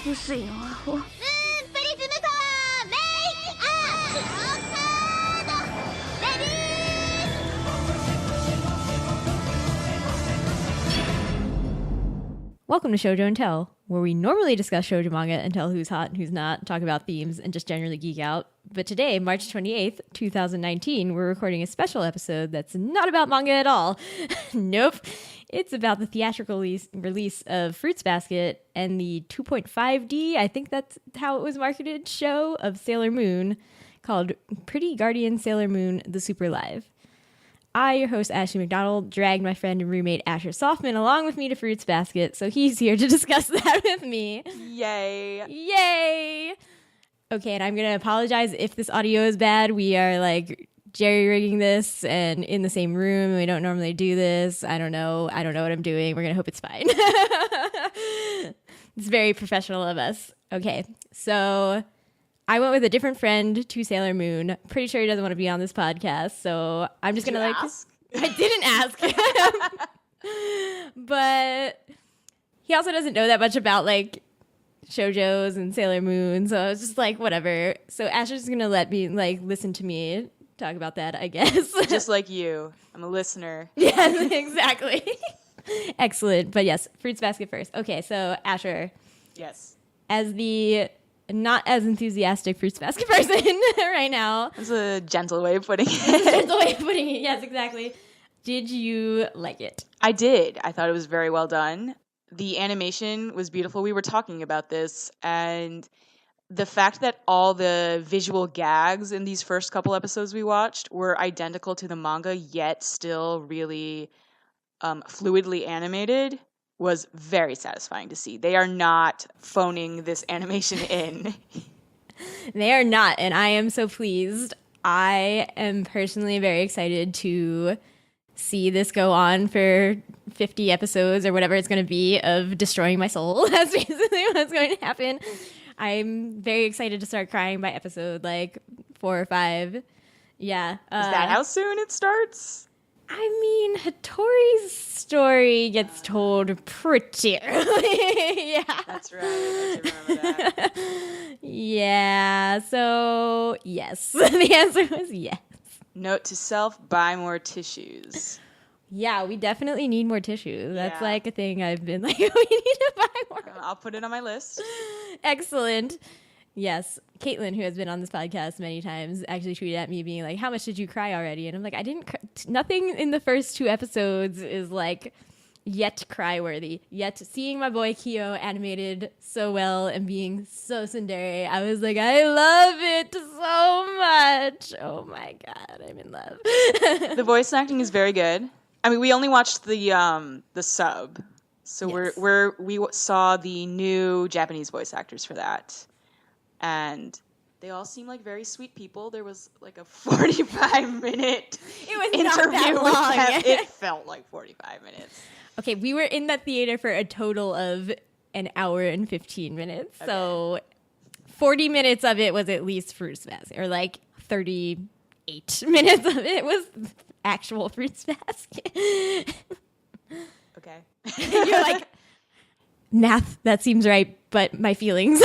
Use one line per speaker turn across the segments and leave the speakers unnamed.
薄いのアホ。
プリズムパワーメイクアップカードレディー。
Welcome to Shojo Tell, where we normally discuss shoujo manga and tell who's hot and who's not, talk about themes, and just generally geek out. But today, March 28th, 2019, we're recording a special episode that's not about manga at all. Nope. It's about the theatrical release of Fruits Basket and the 2.5D, I think that's how it was marketed, show of Sailor Moon called Pretty Guardian Sailor Moon The Super Live. I, your host, Ashley McDonald, dragged my friend and roommate Asher Softman along with me to Fruits Basket, so he's here to discuss that with me.
Yay.
Yay! Okay, and I'm going to apologize if this audio is bad. We are, jerry-rigging this and in the same room. We don't normally do this. I don't know what I'm doing. We're going to hope it's fine. It's very professional of us. Okay, so I went with a different friend to Sailor Moon. Pretty sure he doesn't want to be on this podcast, so I'm just going to
ask?
I didn't ask. But he also doesn't know that much about shoujos and Sailor Moon, so I was just like, whatever. So Asher's going to let me listen to me talk about that, I guess.
Just like you. I'm a listener.
Yes, exactly. Excellent. But yes, Fruits Basket first. Okay, so Asher,
Yes.
as the not as enthusiastic Fruits Basket person right now.
That's a gentle way of putting it.
That's the way of putting it. Yes, exactly. Did you like it?
I did. I thought it was very well done. The animation was beautiful. We were talking about this, and the fact that all the visual gags in these first couple episodes we watched were identical to the manga, yet still really fluidly animated, was very satisfying to see. They are not phoning this animation in.
They are not, and I am so pleased. I am personally very excited to see this go on for 50 episodes or whatever it's going to be of destroying my soul. That's basically what's going to happen. I'm very excited to start crying by episode 4 or 5. Yeah.
Is that how soon it starts?
I mean, Hattori's story gets told pretty early. Yeah.
That's right. I do remember that.
Yeah. So, yes. The answer was yes.
Note to self, buy more tissues.
Yeah, we definitely need more tissues. That's
Yeah.
a thing I've been we need to buy more.
I'll put it on my list.
Excellent. Yes. Caitlin, who has been on this podcast many times, actually tweeted at me being like, how much did you cry already? And I'm like, I didn't nothing in the first 2 episodes is yet cry worthy. Yet seeing my boy Kyo animated so well and being so tsundere, I was like, I love it so much. Oh my God, I'm in love.
The voice acting is very good. I mean, we only watched the sub, so
Yes.
we saw the new Japanese voice actors for that, and they all seem like very sweet people. There was a 45-minute
It was
interview
not that
with
long.
them. It felt like 45 minutes.
Okay, we were in that theater for a total of an hour and 15 minutes. So 40 minutes of it was at least Fruits Basket, or 38 minutes of it was actual Fruits Basket.
Okay.
You're like, math, that seems right, but my feelings.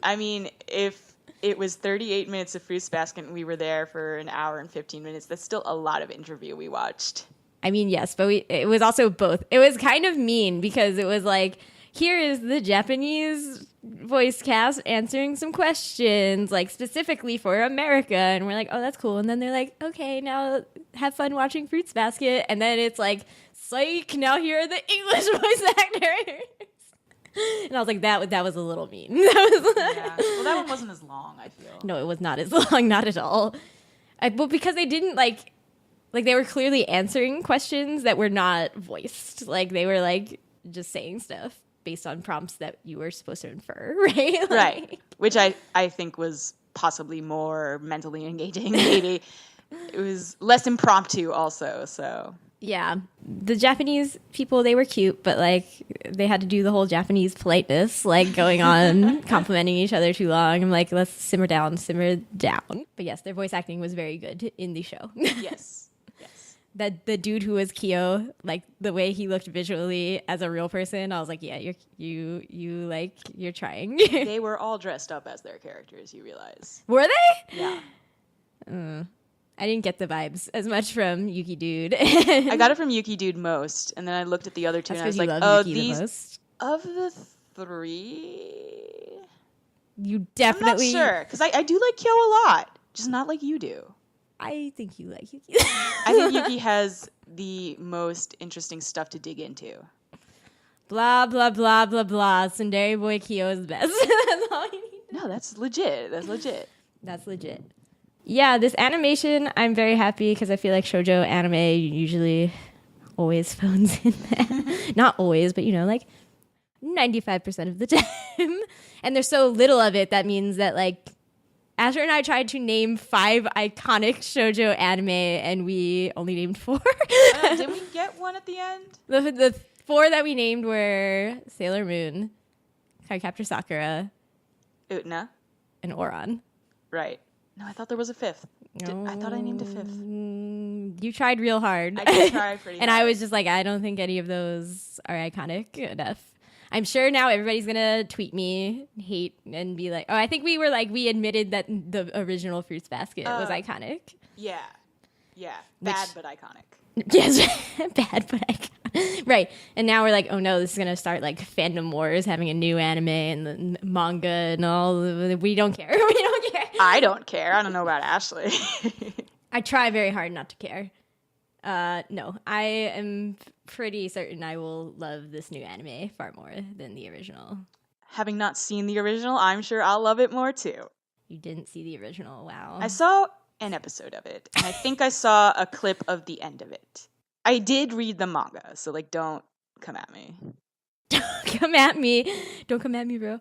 I mean, if it was 38 minutes of Fruits Basket and we were there for an hour and 15 minutes, that's still a lot of interview we watched.
I mean, yes, but it was also both. It was kind of mean because it was here is the Japanese voice cast answering some questions, specifically for America. And we're like, oh, that's cool. And then they're like, okay, now have fun watching Fruits Basket. And then it's psych, now here are the English voice actors. And I was like, that was a little mean.
Yeah. Well, that one wasn't as long, I feel.
No, it was not as long, not at all. But because they didn't they were clearly answering questions that were not voiced. They were just saying stuff based on prompts that you were supposed to infer, right?
Right. Which I think was possibly more mentally engaging, maybe. It was less impromptu also, so.
Yeah. The Japanese people, they were cute, but they had to do the whole Japanese politeness, going on, complimenting each other too long. I'm like, let's simmer down. But yes, their voice acting was very good in the show.
Yes.
that the dude who was Kyo, like the way he looked visually as a real person, I was like, yeah, you're trying.
They were all dressed up as their characters, you realize.
Were they?
Yeah.
I didn't get the vibes as much from Yuki Dude.
I got it from Yuki Dude most, and then I looked at the other two
That's
and I was
'cause you
like,
love
oh,
Yuki the
these
most.
of the three.
You definitely.
I'm not sure, because I do like Kyo a lot, just not like you do.
I think you like Yuki.
I think Yuki has the most interesting stuff to dig into.
Blah blah blah blah blah. Tsundere boy Kyo is the best. That's all you need.
No, that's legit. That's legit.
That's legit. Yeah, this animation, I'm very happy because I feel like shoujo anime usually always phones in that. Not always, but like 95% of the time. And there's so little of it that means that like Asher and I tried to name 5 iconic shoujo anime and we only named 4.
Did we get one at the end?
The 4 that we named were Sailor Moon, Cardcaptor Sakura,
Utna.
and Oran.
Right. No, I thought there was a 5th. I thought I named a 5th.
You tried real hard.
I did try pretty hard.
And I was just like, I don't think any of those are iconic enough. I'm sure now everybody's going to tweet me, hate, and be like, oh, I think we admitted that the original Fruits Basket was iconic.
Yeah. Yeah. Bad but iconic.
Yes, bad but iconic. Right. And now we're like, oh no, this is going to start like fandom wars, having a new anime and the manga and all. We don't care. We don't care.
I don't care. I don't know about Ashley.
I try very hard not to care. No, I am pretty certain I will love this new anime far more than the original.
Having not seen the original, I'm sure I'll love it more too.
You didn't see the original. Wow.
I saw an episode of it, and I think I saw a clip of the end of it. I did read the manga, so like, don't come at me.
Don't come at me. Don't come at me, bro.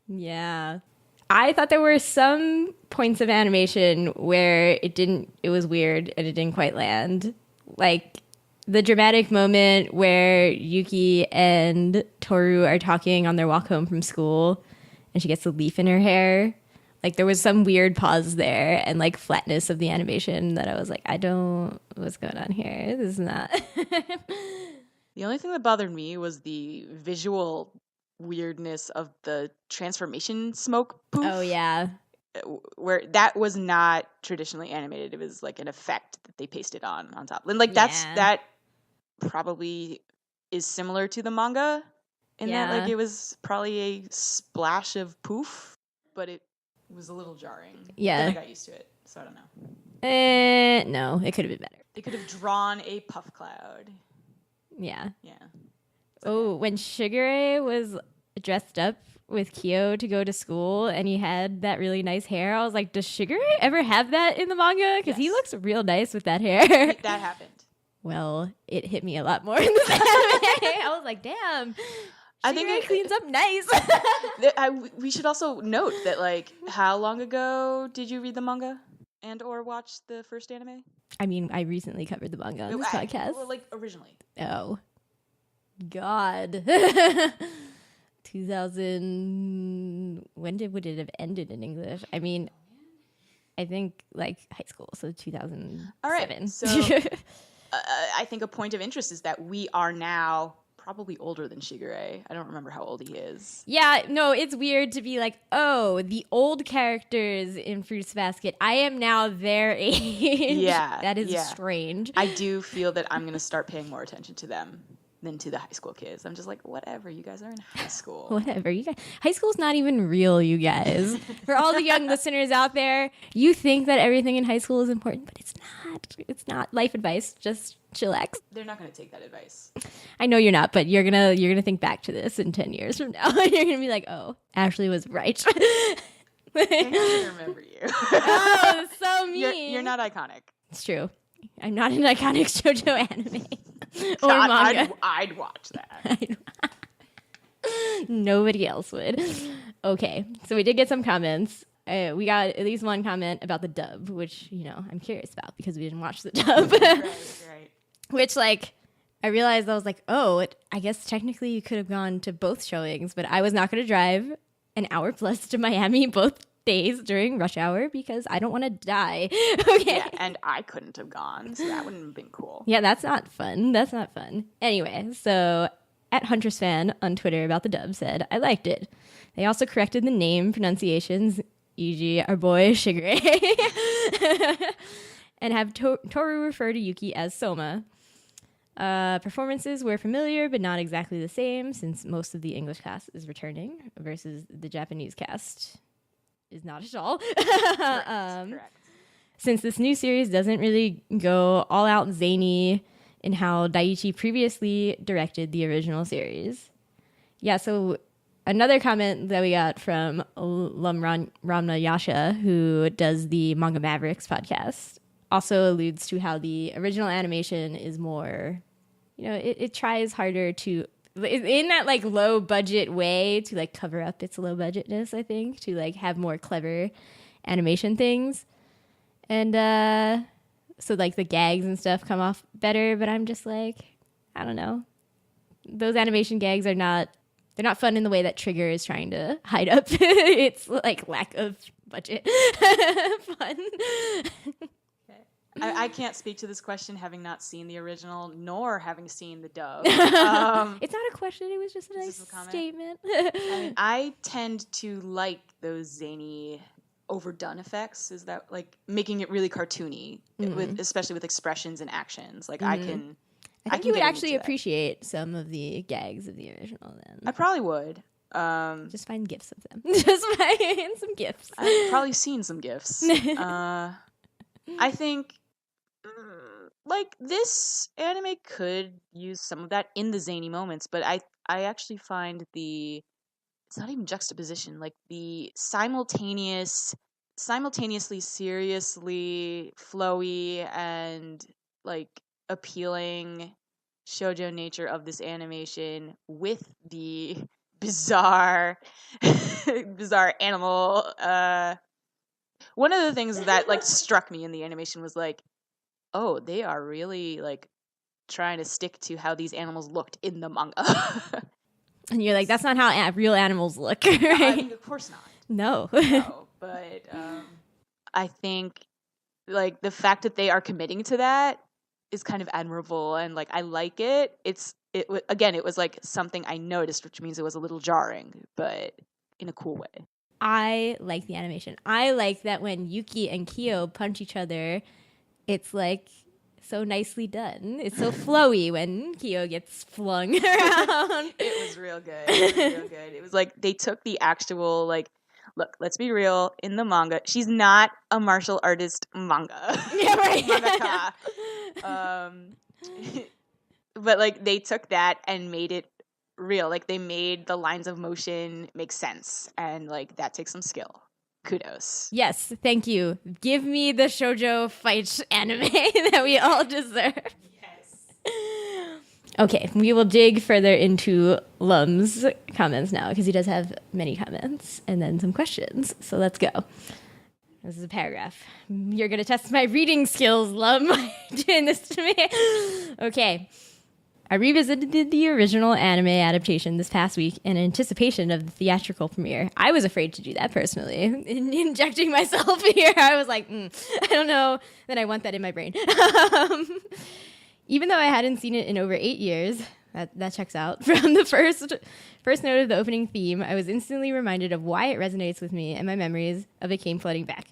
Yeah. I thought there were some points of animation where it was weird and it didn't quite land. Like the dramatic moment where Yuki and Toru are talking on their walk home from school and she gets a leaf in her hair. Like there was some weird pause there and like flatness of the animation that I was like, what's going on here? This is not.
The only thing that bothered me was the visual weirdness of the transformation smoke poof.
Oh yeah.
Where that was not traditionally animated. It was like an effect that they pasted on top. And like that probably is similar to the manga in that like it was probably a splash of poof, but it was a little jarring.
Yeah.
Then I got used to it, so I don't know.
No, it could have been better.
They could have drawn a puff cloud.
Yeah.
Yeah.
Oh, when Shigure was dressed up with Kyo to go to school and he had that really nice hair, I was like, does Shigure ever have that in the manga? Because he looks real nice with that hair.
That happened.
Well, it hit me a lot more in this anime. I was like, damn. I think it cleans up nice.
We should also note that, like, how long ago did you read the manga and or watch the first anime?
I mean, I recently covered the manga on this podcast.
Well, like, originally.
Oh. God. 2000. When would it have ended in English? I mean, I think, like, high school, so 2007.
All right, so I think a point of interest is that we are now probably older than Shigure. I don't remember how old he is.
Yeah, no, it's weird to be like, oh, the old characters in Fruits Basket, I am now their age.
Yeah.
That is strange.
I do feel that I'm going to start paying more attention to them than to the high school kids. I'm just like, whatever, you guys are in high school.
Whatever, you guys. High school's not even real, you guys. For all the young listeners out there, you think that everything in high school is important, but it's not. It's not. Life advice, just chillax.
They're not going to take that advice.
I know you're not, but you're gonna think back to this in 10 years from now. You're gonna be like, oh, Ashley was right.
They're not going to remember you.
Oh, so mean.
You're not iconic.
It's true. I'm not an iconic shoujo anime or
God,
manga.
I'd watch that.
Nobody else would. Okay, so we did get some comments. We got at least one comment about the dub, which, I'm curious about because we didn't watch the dub.
Right.
Which, like, I realized I was like, oh, I guess technically you could have gone to both showings, but I was not going to drive an hour plus to Miami both days during rush hour because I don't want to die. Okay.
Yeah, and I couldn't have gone, so that wouldn't have been cool.
Yeah, that's not fun. That's not fun. Anyway, so at Huntress Fan on Twitter about the dub said, I liked it. They also corrected the name pronunciations, e.g. our boy Shigure, and have Toru refer to Yuki as Soma. Performances were familiar, but not exactly the same, since most of the English cast is returning versus the Japanese cast is not at all.
Correct.
Since this new series doesn't really go all out zany in how Daiichi previously directed the original series. Yeah, so another comment that we got from Ramna Yasha, who does the Manga Mavericks podcast, also alludes to how the original animation is more, it tries harder to, in that like low budget way, to like cover up its low budgetness, I think, to like have more clever animation things. And so like the gags and stuff come off better, but I'm just like, I don't know. Those animation gags they're not fun in the way that Trigger is trying to hide up its like lack of budget fun.
I can't speak to this question having not seen the original nor having seen the dub.
It's not a question, it was just a nice statement.
I tend to like those zany overdone effects. Is that like making it really cartoony, especially with expressions and actions? Like I think
you would actually appreciate some of the gags of the original then.
I probably would.
Just find gifs of them. Just find some gifs.
I've probably seen some gifs. I think like this anime could use some of that in the zany moments, but I actually find it's not even juxtaposition, like the simultaneously seriously flowy and like appealing shoujo nature of this animation with the bizarre animal. One of the things that like struck me in the animation was like, oh, they are really like trying to stick to how these animals looked in the manga.
And you're like, that's not how real animals look, right?
I mean, of course not.
No.
No, but I think like the fact that they are committing to that is kind of admirable, and like I like it. It was like something I noticed, which means it was a little jarring, but in a cool way.
I like the animation. I like that when Yuki and Kyo punch each other, it's like so nicely done. It's so flowy when Kyo gets flung around.
It was real good. It was like they took the actual like, look, let's be real, in the manga, she's not a martial artist manga.
Yeah, right.
Mangaka. But like they took that and made it real. Like they made the lines of motion make sense, and like that takes some skill. Kudos.
Yes, thank you. Give me the shoujo fight anime that we all deserve.
Yes.
Okay, we will dig further into Lum's comments now, because he does have many comments and then some questions. So let's go. This is a paragraph. You're going to test my reading skills, Lum, doing this to me. Okay. I revisited the original anime adaptation this past week in anticipation of the theatrical premiere. I was afraid to do that personally. In injecting myself here, I was like, I don't know that I want that in my brain. Even though I hadn't seen it in over 8 years, that checks out. From the first note of the opening theme, I was instantly reminded of why it resonates with me, and my memories of it came flooding back.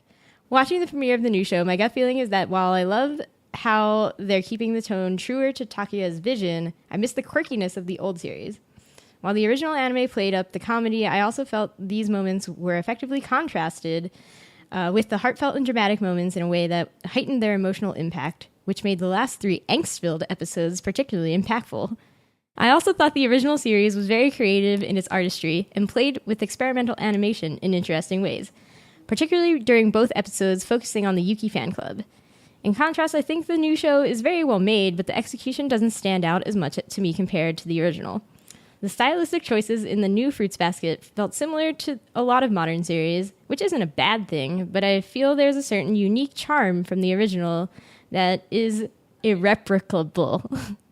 Watching the premiere of the new show, my gut feeling is that while I love how they're keeping the tone truer to Takuya's vision, I miss the quirkiness of the old series. While the original anime played up the comedy, I also felt these moments were effectively contrasted with the heartfelt and dramatic moments in a way that heightened their emotional impact, which made the last 3 angst-filled episodes particularly impactful. I also thought the original series was very creative in its artistry and played with experimental animation in interesting ways, particularly during both episodes focusing on the Yuki fan club. In contrast, I think the new show is very well made, but the execution doesn't stand out as much to me compared to the original. The stylistic choices in the new Fruits Basket felt similar to a lot of modern series, which isn't a bad thing, but I feel there's a certain unique charm from the original that is irreplicable.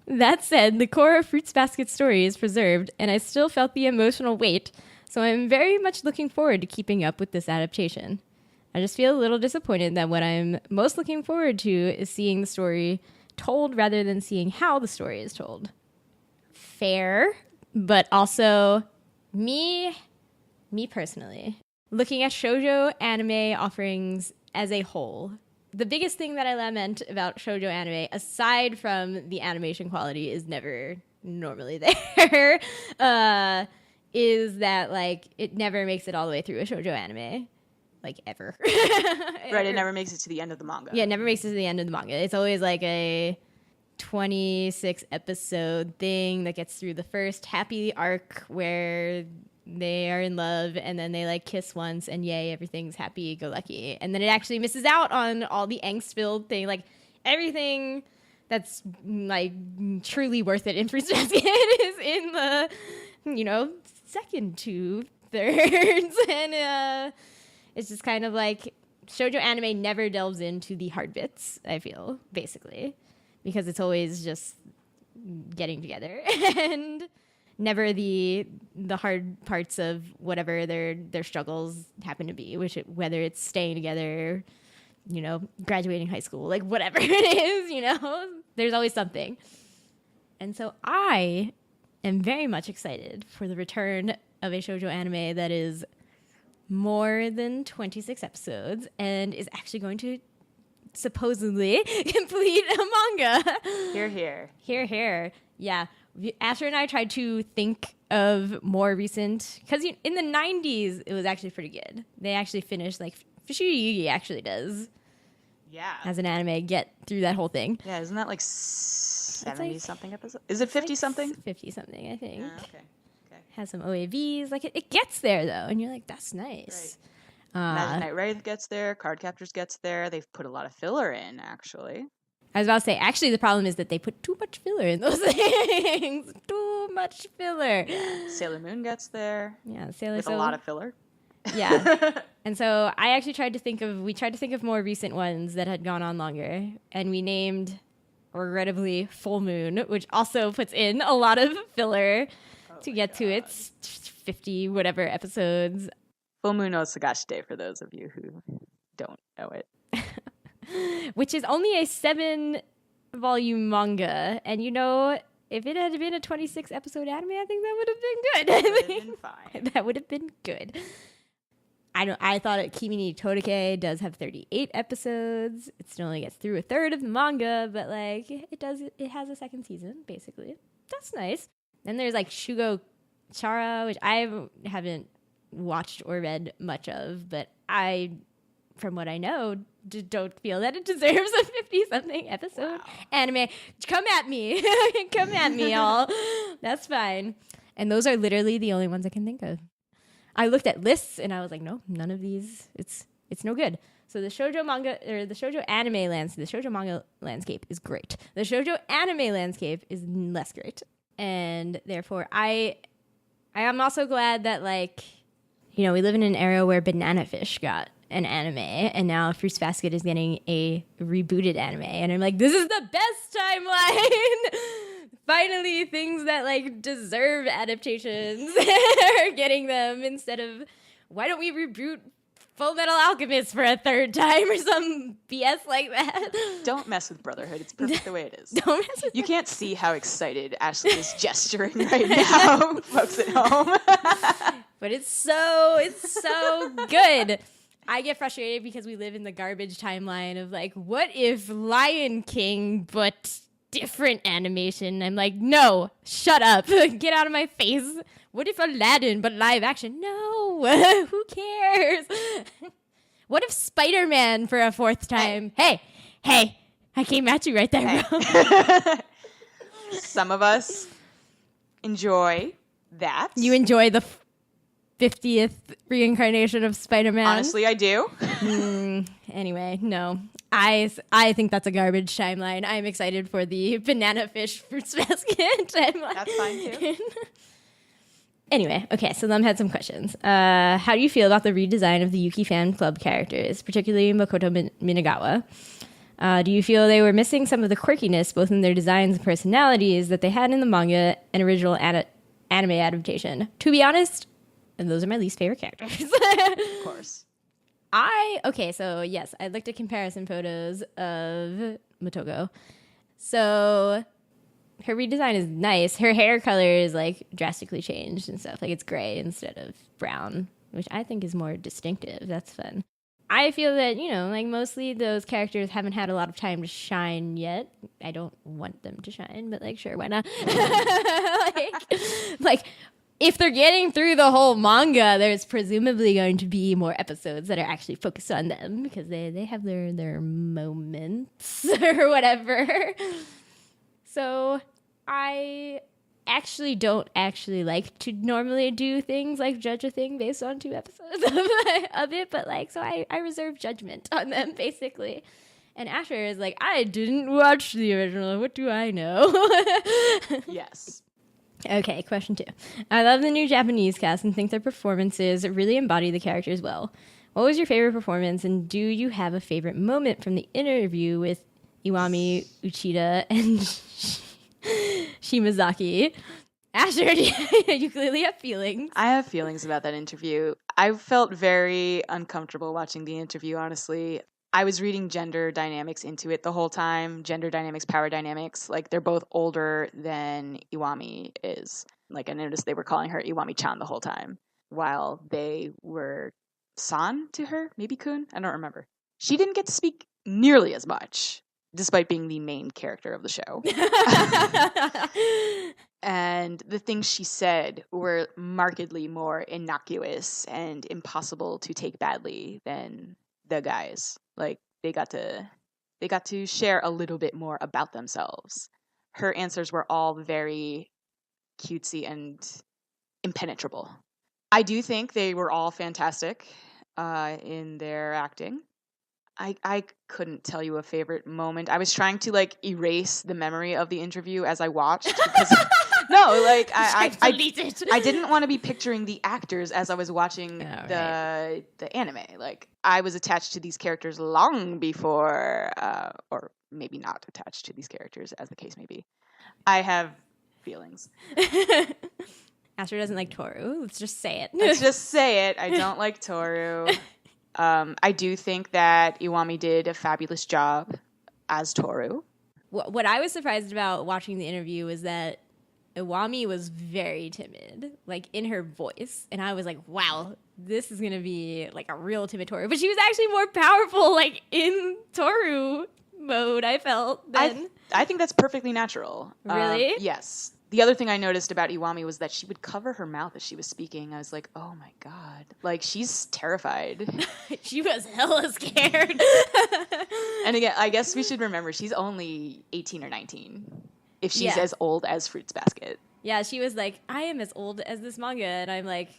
That said, the core of Fruits Basket's story is preserved, and I still felt the emotional weight So I'm very much looking forward to keeping up with this adaptation. I just feel a little disappointed that what I'm most looking forward to is seeing the story told rather than seeing how the story is told. Fair, but also me personally, looking at shoujo anime offerings as a whole, the biggest thing that I lament about shoujo anime, aside from the animation quality is never normally there, is that like it never makes it all the way through a shoujo anime, like ever.
Right, it never makes it to the end of the manga.
Yeah, it never makes it to the end of the manga. It's always like a 26 episode thing that gets through the first happy arc where they are in love and then they like kiss once and yay, everything's happy go lucky, and then it actually misses out on all the angst filled thing, like everything that's like truly worth it in Fruits Basket is in the, you know, second 2/3 and it's just kind of like shoujo anime never delves into the hard bits, I feel, basically, because it's always just getting together and never the hard parts of whatever their struggles happen to be, whether it's staying together, you know, graduating high school, like whatever it is, you know, there's always something. And so I am very much excited for the return of a shoujo anime that is more than 26 episodes and is actually going to supposedly complete a manga.
Hear, hear.
Hear, hear. Yeah. Asher and I tried to think of more recent, because in the 90s, it was actually pretty good. They actually finished, like, Fushigi Yugi actually does.
Yeah.
As an anime, get through that whole thing.
Yeah, isn't that like 70-something episodes? Is it 50-something?
50-something, I think.
Okay.
Has some OAVs. Like, it gets there, though, and you're like, that's nice.
Right. Magic Knight Wraith gets there. Card Captors gets there. They've put a lot of filler in, actually.
I was about to say, actually, the problem is that they put too much filler in those things. Too much filler.
Yeah. Sailor Moon gets there.
Yeah, Sailor
with a lot of filler.
Yeah. And so I actually tried to think of more recent ones that had gone on longer, and we named, regrettably, Full Moon, which also puts in a lot of filler to get to its 50 whatever episodes.
Full Moon no Sagashite, for those of you who don't know it.
Which is only a 7-volume manga, and you know, if it had been a 26 episode anime, I think that would have been good.
That would have been fine.
That would have been good. I thought Kimi ni Todeke does have 38 episodes. It still only gets through a third of the manga, but like it has a second season, basically. That's nice. Then there's like Shugo Chara, which I haven't watched or read much of, but from what I know, don't feel that it deserves a 50-something episode anime. Come at me. Come at me, all. That's fine. And those are literally the only ones I can think of. I looked at lists and I was like, no, none of these. It's no good. So the shoujo manga or the shoujo anime landscape, the shoujo manga landscape is great. The shoujo anime landscape is less great. And therefore I am also glad that, like, you know, we live in an era where Banana Fish got an anime, and now Fruits Basket is getting a rebooted anime, and I'm like, this is the best timeline. Finally, things that like deserve adaptations are getting them, instead of, why don't we reboot Full Metal Alchemist for a third time or some BS like that?
Don't mess with Brotherhood. It's perfect the way it is.
Don't mess with
You can't see how excited Ashley is gesturing right now, folks at home.
But it's so good. I get frustrated because we live in the garbage timeline of like, what if Lion King but different animation? I'm like, no, shut up. Get out of my face. What if Aladdin but live action? No, who cares? What if Spider-Man for a fourth time? Hey, I came at you right there, bro.
Some of us enjoy that.
You enjoy the 50th reincarnation of Spider-Man?
Honestly, I do.
Anyway, no. I think that's a garbage timeline. I'm excited for the Banana Fish Fruits Basket timeline.
That's fine, too.
Anyway, okay, so Lem had some questions. How do you feel about the redesign of the Yuki fan club characters, particularly Makoto Minagawa? Do you feel they were missing some of the quirkiness, both in their designs and personalities, that they had in the manga and original anime adaptation? To be honest, And those are my least favorite characters.
Of course.
So yes, I looked at comparison photos of Motoko. So her redesign is nice. Her hair color is like drastically changed and stuff. Like it's gray instead of brown, which I think is more distinctive. That's fun. I feel that, like mostly those characters haven't had a lot of time to shine yet. I don't want them to shine, but like, sure, why not? like if they're getting through the whole manga, there's presumably going to be more episodes that are actually focused on them because they have their moments or whatever. So I actually don't like to normally do things like judge a thing based on 2 episodes of it, but like, so I reserve judgment on them basically. And Asher is like, I didn't watch the original. What do I know?
Yes.
Okay, question 2. I love the new Japanese cast and think their performances really embody the characters well. What was your favorite performance, and do you have a favorite moment from the interview with Iwami, Uchida, and Shimazaki? Asher, you clearly have feelings.
I have feelings about that interview. I felt very uncomfortable watching the interview, honestly. I was reading gender dynamics into it the whole time. Gender dynamics, power dynamics. Like, they're both older than Iwami is. Like, I noticed they were calling her Iwami-chan the whole time, while they were san to her, maybe kun? I don't remember. She didn't get to speak nearly as much, despite being the main character of the show. And the things she said were markedly more innocuous and impossible to take badly than the guys. Like, they got to share a little bit more about themselves. Her answers were all very cutesy and impenetrable. I do think they were all fantastic in their acting. I couldn't tell you a favorite moment. I was trying to like erase the memory of the interview as I watched because no, like I didn't want to be picturing the actors as I was watching the anime. Like, I was attached to these characters long before, or maybe not attached to these characters, as the case may be. I have feelings.
Asher doesn't like Toru. Let's just say it.
Let's just say it. I don't like Toru. I do think that Iwami did a fabulous job as Toru.
What I was surprised about watching the interview was that Iwami was very timid, like in her voice. And I was like, wow, this is going to be like a real timid Toru. But she was actually more powerful, like in Toru mode, I felt. Then.
I think that's perfectly natural.
Really?
Yes. The other thing I noticed about Iwami was that she would cover her mouth as she was speaking. I was like, oh my God. Like, she's terrified.
She was hella scared.
And again, I guess we should remember, she's only 18 or 19. If she's as old as Fruits Basket.
Yeah, she was like, I am as old as this manga. And I'm like,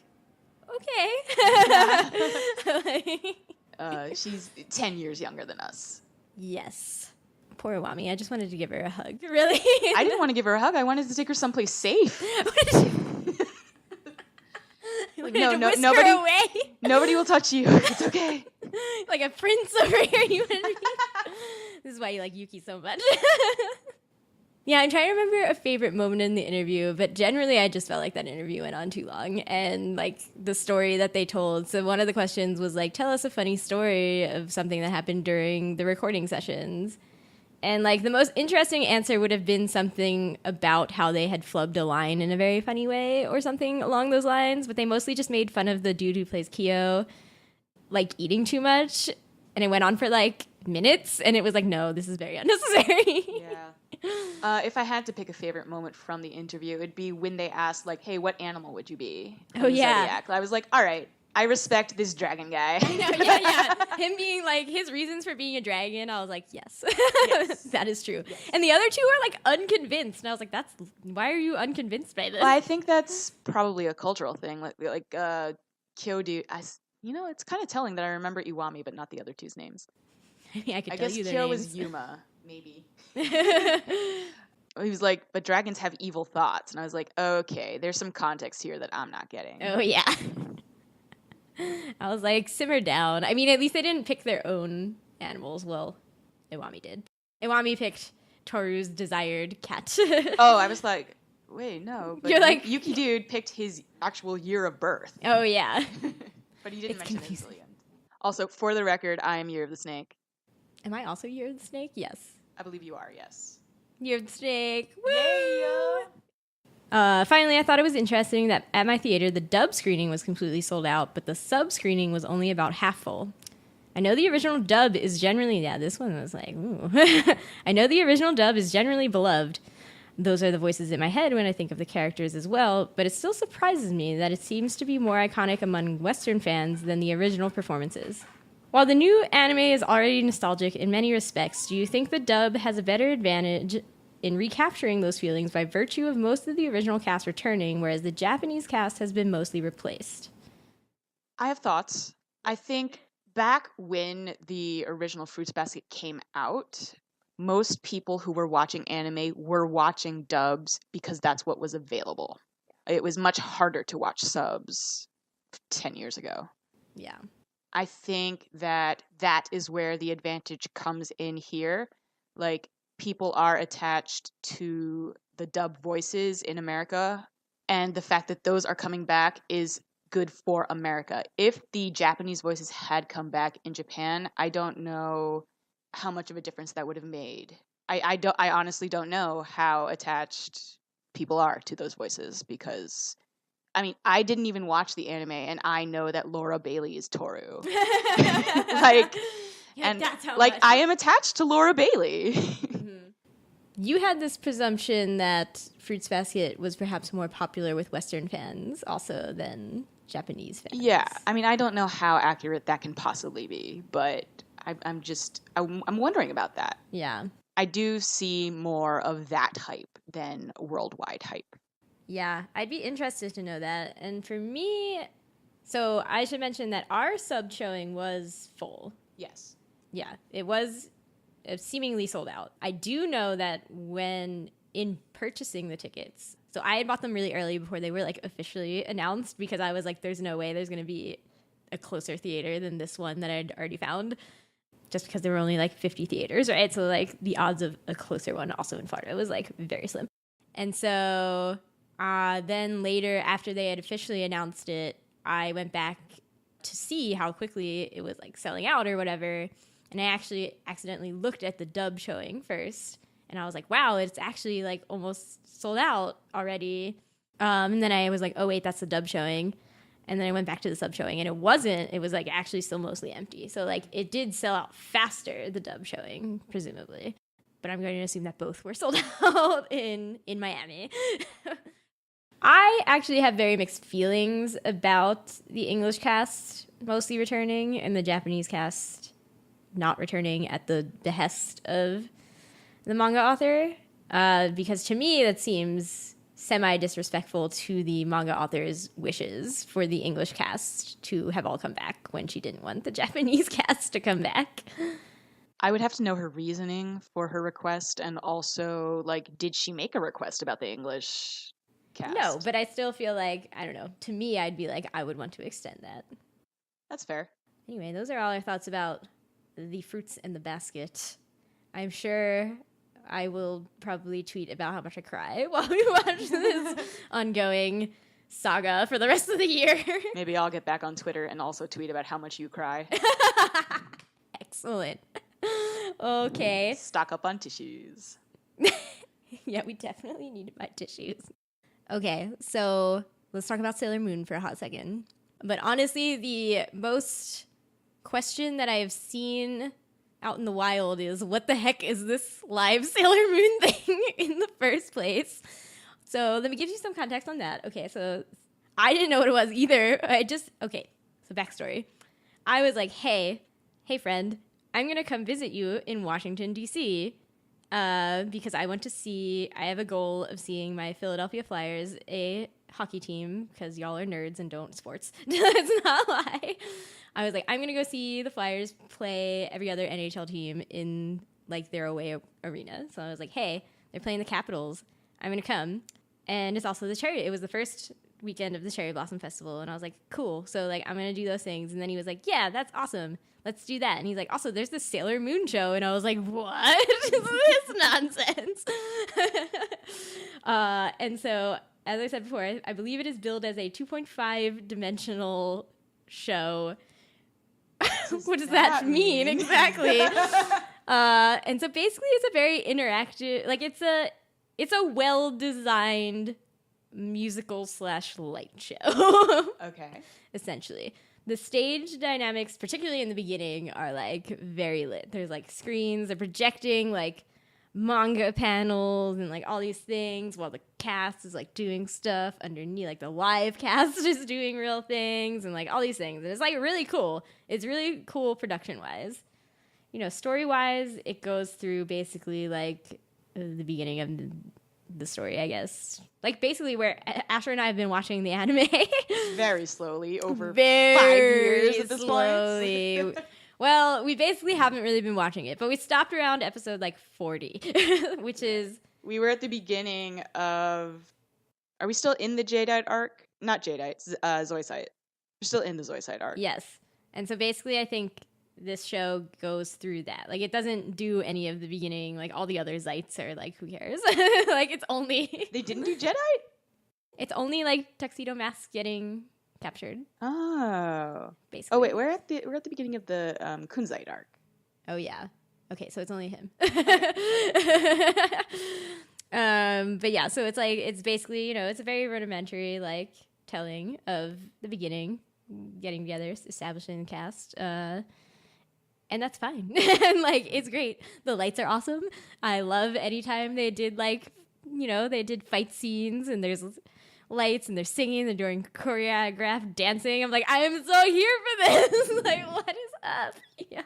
okay.
She's 10 years younger than us.
Yes. Poor Iwami. I just wanted to give her a hug. Really?
I didn't want to give her a hug. I wanted to take her someplace safe. Like, nobody will touch you. It's okay.
Like a prince over here. This is why you like Yuki so much. Yeah, I'm trying to remember a favorite moment in the interview, but generally I just felt like that interview went on too long, and like the story that they told. So one of the questions was like, tell us a funny story of something that happened during the recording sessions. And like the most interesting answer would have been something about how they had flubbed a line in a very funny way or something along those lines, but they mostly just made fun of the dude who plays Kyo like eating too much, and it went on for like minutes, and it was like, no, this is very unnecessary.
Yeah. If I had to pick a favorite moment from the interview, it'd be when they asked, like, hey, what animal would you be?
Oh, yeah.
Zodiac. I was like, all right, I respect this dragon guy.
Yeah. Him being like, his reasons for being a dragon, I was like, yes. That is true. Yes. And the other two are like unconvinced. And I was like, why are you unconvinced by this?
Well, I think that's probably a cultural thing. Like Kyodu, it's kind of telling that I remember Iwami, but not the other two's names.
I mean, I
guess
you their
Kyo
names.
was Yuma, maybe. He was like, but dragons have evil thoughts. And I was like, okay, there's some context here that I'm not getting.
Oh, yeah. I was like, simmer down. I mean, at least they didn't pick their own animals. Well, Iwami did. Iwami picked Toru's desired cat.
Oh, I was like, wait, no. But
You're like-
Yuki Dude picked his actual year of birth.
Oh, yeah.
But he didn't
It's
mention it
confusing.
until the end. Also, for the record, I am Year of the Snake.
Am I also Year of the Snake? Yes.
I believe you are, yes.
Year of the Snake. Woo! Finally, I thought it was interesting that at my theater, the dub screening was completely sold out, but the sub screening was only about half full. I know the original dub is generally, this one was like, ooh. I know the original dub is generally beloved. Those are the voices in my head when I think of the characters as well, but it still surprises me that it seems to be more iconic among Western fans than the original performances. While the new anime is already nostalgic in many respects, do you think the dub has a better advantage in recapturing those feelings by virtue of most of the original cast returning, whereas the Japanese cast has been mostly replaced?
I have thoughts. I think back when the original Fruits Basket came out, most people who were watching anime were watching dubs because that's what was available. It was much harder to watch subs 10 years ago.
Yeah.
I think that is where the advantage comes in here. Like, people are attached to the dub voices in America, and the fact that those are coming back is good for America. If the Japanese voices had come back in Japan, I don't know how much of a difference that would have made. I honestly don't know how attached people are to those voices, because I mean, I didn't even watch the anime, and I know that Laura Bailey is Toru.
That's how
like
much.
I am attached to Laura Bailey.
You had this presumption that Fruits Basket was perhaps more popular with Western fans also than Japanese fans.
Yeah, I mean, I don't know how accurate that can possibly be, but I'm wondering about that.
Yeah.
I do see more of that hype than worldwide hype.
Yeah, I'd be interested to know that. And for me, so I should mention that our sub showing was full.
Yes.
Yeah, it was seemingly sold out. I do know that when in purchasing the tickets, so I had bought them really early before they were like officially announced, because I was like, there's no way there's going to be a closer theater than this one that I'd already found, just because there were only like 50 theaters, right? So like the odds of a closer one also in Florida was like very slim. And so then later, after they had officially announced it, I went back to see how quickly it was like selling out or whatever. And I actually accidentally looked at the dub showing first, and I was like, wow, it's actually like almost sold out already. And then I was like, oh wait, that's the dub showing. And then I went back to the sub showing, and it wasn't. It was like actually still mostly empty. So like it did sell out faster, the dub showing, presumably. But I'm going to assume that both were sold out in Miami. I actually have very mixed feelings about the English cast mostly returning and the Japanese cast not returning at the behest of the manga author, because to me that seems semi-disrespectful to the manga author's wishes for the English cast to have all come back when she didn't want the Japanese cast to come back.
I would have to know her reasoning for her request, and also, like, did she make a request about the English cast?
No, but I still feel like, I don't know, to me I'd be like, I would want to extend that.
That's fair.
Anyway, those are all our thoughts about the fruits in the basket. I'm sure I will probably tweet about how much I cry while we watch this ongoing saga for the rest of the year.
Maybe I'll get back on Twitter and also tweet about how much you cry.
Excellent. Okay.
Stock up on tissues.
Yeah, we definitely need to buy tissues. Okay, so let's talk about Sailor Moon for a hot second. But honestly, the most question that I have seen out in the wild is, what the heck is this live Sailor Moon thing in the first place? So let me give you some context on that. Okay, so I didn't know what it was either. So backstory. I was like, hey friend, I'm going to come visit you in Washington, D.C., because I have a goal of seeing my Philadelphia Flyers, a hockey team, because y'all are nerds and don't sports. It's not a lie. I was like, I'm going to go see the Flyers play every other NHL team in like their away arena. So I was like, hey, they're playing the Capitals. I'm going to come. And it's also it was the first weekend of the Cherry Blossom Festival. And I was like, cool. So like, I'm going to do those things. And then he was like, yeah, that's awesome. Let's do that. And he's like, also, there's the Sailor Moon show. And I was like, what is this nonsense? And so, as I said before, I believe it is billed as a 2.5 dimensional show. What does that mean exactly? And so basically it's a very interactive, like it's a well-designed musical / light show.
Okay.
Essentially. The stage dynamics, particularly in the beginning, are like very lit. There's like screens, they're projecting like manga panels and like all these things while the cast is like doing stuff underneath, like the live cast is doing real things and like all these things. And it's like really cool. It's really cool production wise. You know, story wise, it goes through basically like the beginning of the story, I guess. Like basically where Asher and I have been watching the anime.
Very slowly over
Very
5 years at this
slowly.
point.
Well, we basically haven't really been watching it, but we stopped around episode like 40, which is...
We were at the beginning of... Are we still in the Jadeite arc? Not Jadeite, Zoisite. We're still in the Zoisite arc.
Yes. And so basically I think this show goes through that. Like it doesn't do any of the beginning, like all the other Zites are like, who cares? Like it's only...
They didn't do Jadeite?
It's only like Tuxedo Mask getting captured.
Oh.
Basically.
Oh wait, we're at the beginning of the Kunzite arc.
Oh yeah. Okay, so it's only him. But yeah, so it's like it's basically, you know, it's a very rudimentary like telling of the beginning, getting together, establishing the cast, and that's fine. And like it's great. The lights are awesome. I love anytime they did like, you know, they did fight scenes and there's lights and they're singing, they're doing choreographed dancing. I'm like, I am so here for this. Like, what is up? Yeah.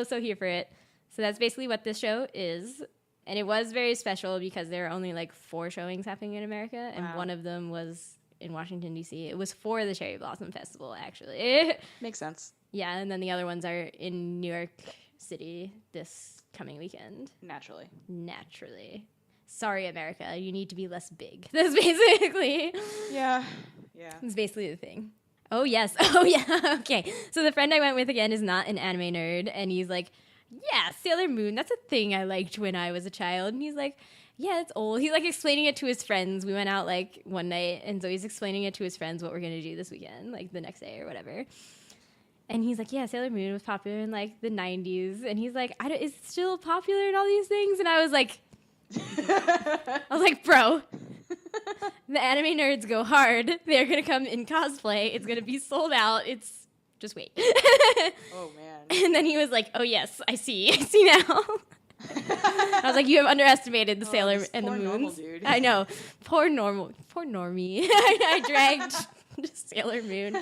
So here for it. So that's basically what this show is. And it was very special because there are only like 4 showings happening in America, and one of them was in Washington, D.C. It was for the Cherry Blossom Festival, actually.
Makes sense.
Yeah, and then the other ones are in New York City this coming weekend. Naturally. Sorry, America, you need to be less big. That's basically...
Yeah.
That's basically the thing. Oh, yes. Oh, yeah. Okay. So the friend I went with, again, is not an anime nerd, and he's like, yeah, Sailor Moon, that's a thing I liked when I was a child. And he's like, yeah, it's old. He's like explaining it to his friends. We went out like one night, and so he's explaining it to his friends what we're going to do this weekend, like the next day or whatever. And he's like, yeah, Sailor Moon was popular in like the 90s. And he's like, is it still popular in all these things? And I was like, bro, the anime nerds go hard. They're going to come in cosplay. It's going to be sold out. Just wait.
Oh, man.
And then he was like, oh, yes, I see now. I was like, you have underestimated the Sailor and the Moons.
Normal dude.
I know. Poor normie. I dragged Sailor Moon.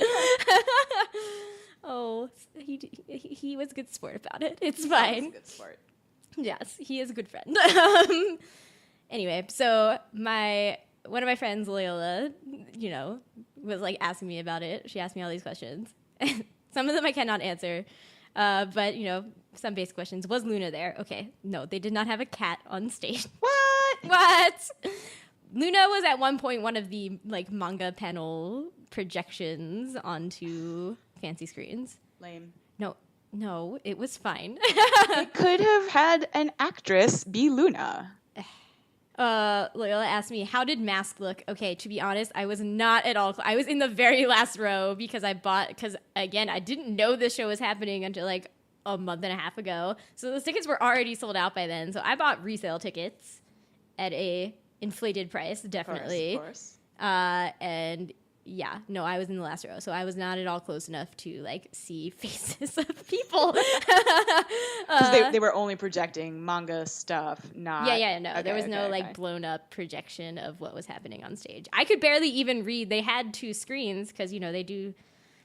Oh, he was a good sport about it. It's fine.
He was a good sport.
Yes, he is a good friend. Anyway, so one of my friends, Loyola, you know, was like asking me about it. She asked me all these questions. Some of them I cannot answer. But, you know, some basic questions. Was Luna there? Okay. No, they did not have a cat on stage. What? Luna was at one point one of the, like, manga panel projections onto fancy screens.
Lame.
No, it was fine.
They could have had an actress be Luna.
Loyola asked me, how did Mask look? Okay, to be honest, I was not at all. I was in the very last row because again, I didn't know this show was happening until like a month and a half ago. So those tickets were already sold out by then. So I bought resale tickets at a inflated price, definitely.
Of course.
And yeah, no, I was in the last row, so I was not at all close enough to like see faces of people.
Because they were only projecting manga stuff, not...
Yeah, no, there was no like blown up projection of what was happening on stage. I could barely even read. They had 2 screens because, you know, there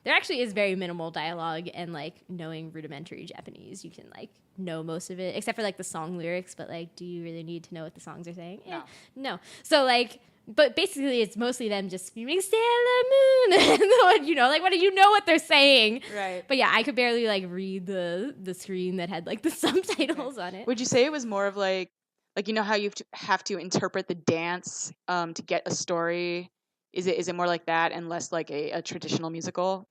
actually is very minimal dialogue, and like knowing rudimentary Japanese, you can like know most of it, except for like the song lyrics, but like, do you really need to know what the songs are saying? No. So like... But basically, it's mostly them just screaming Sailor Moon. You know, like, what do you know what they're saying?
Right.
But yeah, I could barely like read the screen that had like the subtitles on it.
Would you say it was more of like you know how you have to interpret the dance to get a story? Is it more like that and less like a traditional musical,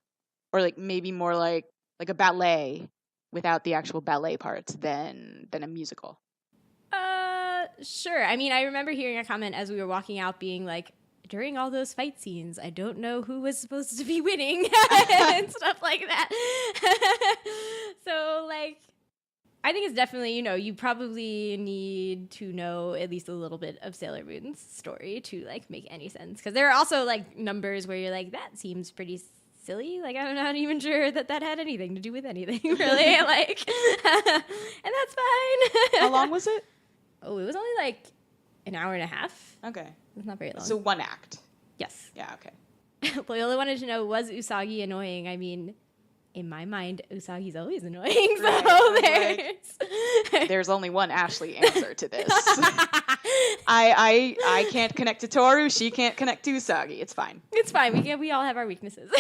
or like maybe more like a ballet without the actual ballet parts than a musical?
Sure. I mean, I remember hearing a comment as we were walking out being like, during all those fight scenes, I don't know who was supposed to be winning and stuff like that. So, like, I think it's definitely, you probably need to know at least a little bit of Sailor Moon's story to, like, make any sense. Because there are also, like, numbers where you're like, that seems pretty silly. Like, I'm not even sure that had anything to do with anything, really. Like, and that's fine.
How long was it?
Oh, it was only, like, an hour and a half.
Okay.
It's not very long.
So one act.
Yes.
Yeah, okay.
Loyola wanted to know, was Usagi annoying? I mean, in my mind, Usagi's always annoying. So
there's only one Ashley answer to this. I can't connect to Toru. She can't connect to Usagi. It's fine.
It's fine. We all have our weaknesses.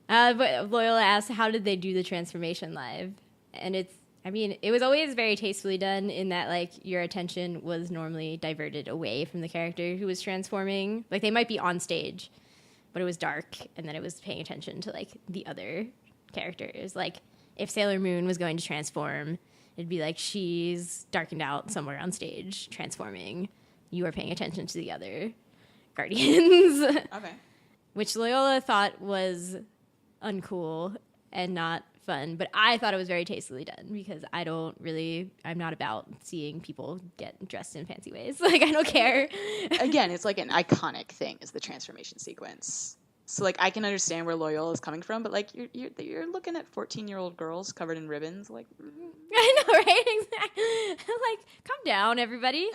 But Loyola asked, how did they do the transformation live? And it was always very tastefully done in that, like, your attention was normally diverted away from the character who was transforming. Like, they might be on stage, but it was dark, and then it was paying attention to, like, the other characters. Like, if Sailor Moon was going to transform, it'd be like she's darkened out somewhere on stage, transforming. You are paying attention to the other Guardians. Okay. Which Loyola thought was uncool and not fun, but I thought it was very tastefully done because I'm not about seeing people get dressed in fancy ways. Like, I don't care.
Again, it's like an iconic thing is the transformation sequence. So, like, I can understand where Loyola is coming from, but, like, you're looking at 14-year-old girls covered in ribbons. Like,
I know, right? Exactly. Like, calm down, everybody.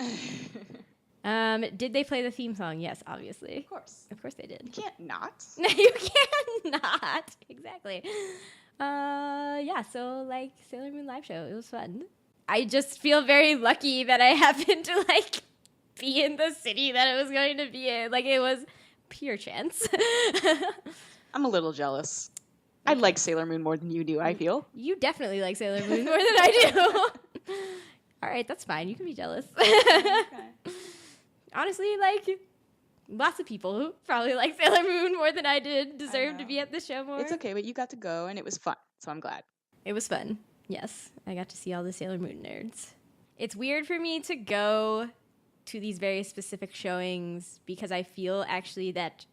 Did they play the theme song? Yes, obviously.
Of course.
Of course they did.
You can't not.
No, you can't not. Exactly. Yeah, so, like, Sailor Moon live show, it was fun. I just feel very lucky that I happened to, like, be in the city that it was going to be in. Like, it was pure chance.
I'm a little jealous. I like Sailor Moon more than you do, I feel.
You definitely like Sailor Moon more than I do. All right, that's fine. You can be jealous. Okay. Honestly, like, lots of people who probably like Sailor Moon more than I did deserve to be at the show more.
It's okay, but you got to go, and it was fun, so I'm glad.
It was fun. Yes, I got to see all the Sailor Moon nerds. It's weird for me to go to these very specific showings because I feel actually that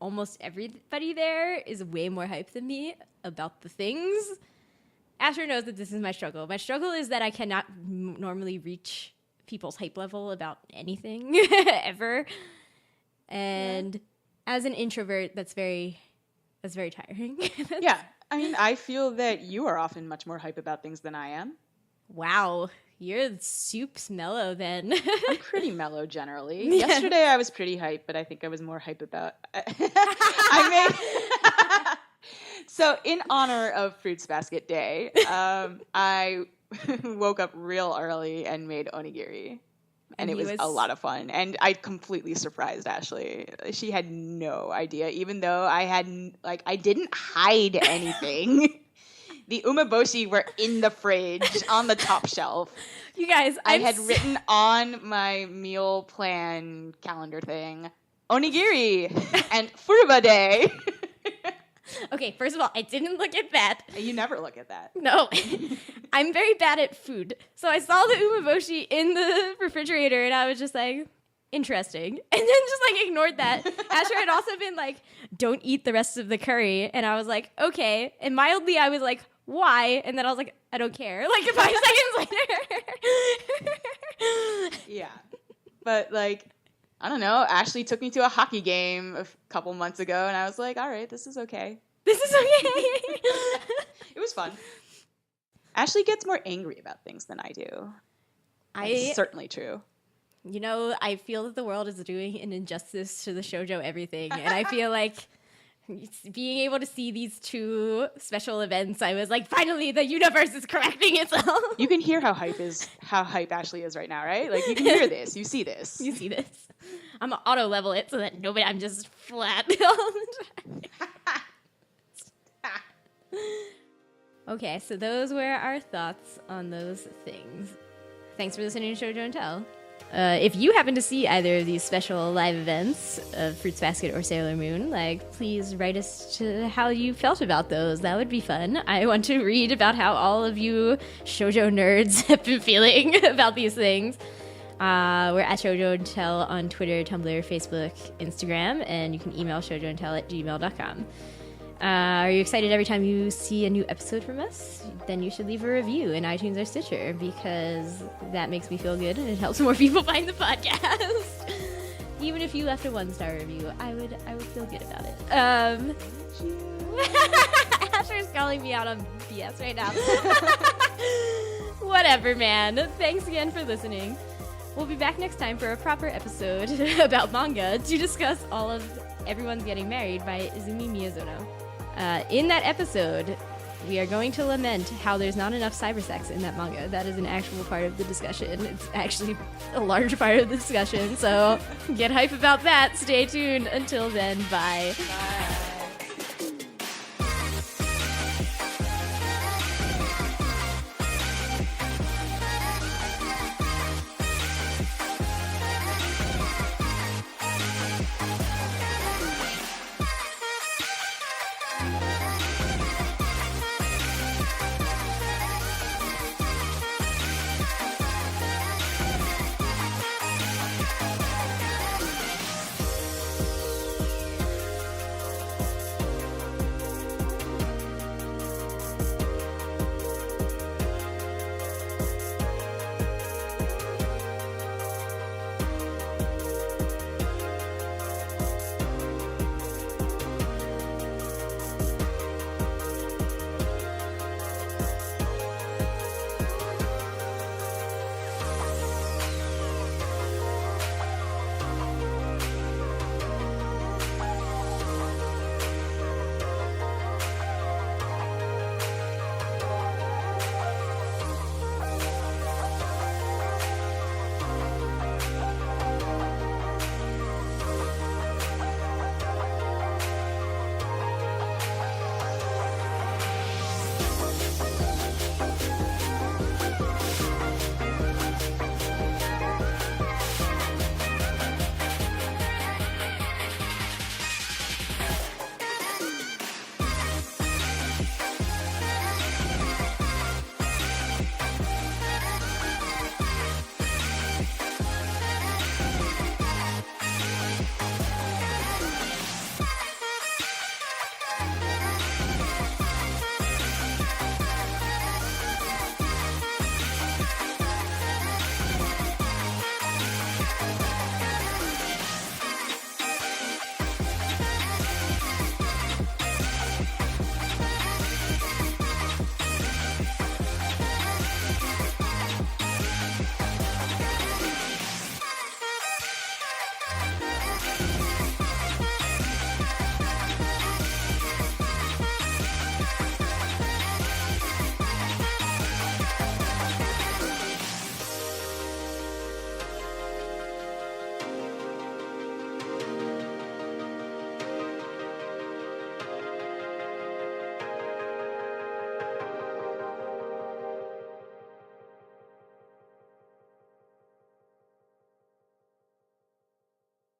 almost everybody there is way more hyped than me about the things. Asher knows that this is my struggle. My struggle is that I cannot normally reach people's hype level about anything ever. And as an introvert, that's very tiring.
Yeah. I mean, I feel that you are often much more hype about things than I am.
Wow. You're soups mellow then.
I'm pretty mellow generally. Yeah. Yesterday I was pretty hype, but I think I was more hype about... So in honor of Fruits Basket Day, I woke up real early and made onigiri. And it was a lot of fun. And I completely surprised Ashley. She had no idea, even though I didn't hide anything. The umeboshi were in the fridge on the top shelf.
You guys,
I had written on my meal plan calendar thing, onigiri and furuba day.
Okay, first of all, I didn't look at that.
You never look at that.
No. I'm very bad at food. So I saw the umeboshi in the refrigerator and I was just like, interesting. And then just like ignored that. Asher had also been like, don't eat the rest of the curry. And I was like, okay. And mildly I was like, why? And then I was like, I don't care. Like 5 seconds later.
Yeah. But like, I don't know. Ashley took me to a hockey game a couple months ago, and I was like, all right, this is okay.
This is okay.
It was fun. Ashley gets more angry about things than I do. That's certainly true.
You know, I feel that the world is doing an injustice to the shoujo everything, and I feel like being able to see these two special events, I was like, finally, the universe is correcting itself. You
can hear how hype Ashley is right now, right? Like, you can hear this. You see this.
You see this. I'm going to auto level it so that I'm just flat. Okay, so those were our thoughts on those things. Thanks for listening to Shojo Tell. If you happen to see either of these special live events of Fruits Basket or Sailor Moon, please write us to how you felt about those. That would be fun. I want to read about how all of you shoujo nerds have been feeling about these things. We're at Shojo Tell on Twitter, Tumblr, Facebook, Instagram, and you can email shojoandtell@gmail.com. Are you excited every time you see a new episode from us? Then you should leave a review in iTunes or Stitcher, because that makes me feel good and it helps more people find the podcast. Even if you left a 1-star review, I would feel good about it. Asher's calling me out on BS right now. Whatever, man. Thanks again for listening. We'll be back next time for a proper episode about manga to discuss all of Everyone's Getting Married by Izumi Miyazono. In that episode, we are going to lament how there's not enough cybersex in that manga. That is an actual part of the discussion. It's actually a large part of the discussion, so get hype about that. Stay tuned. Until then, bye.
Bye.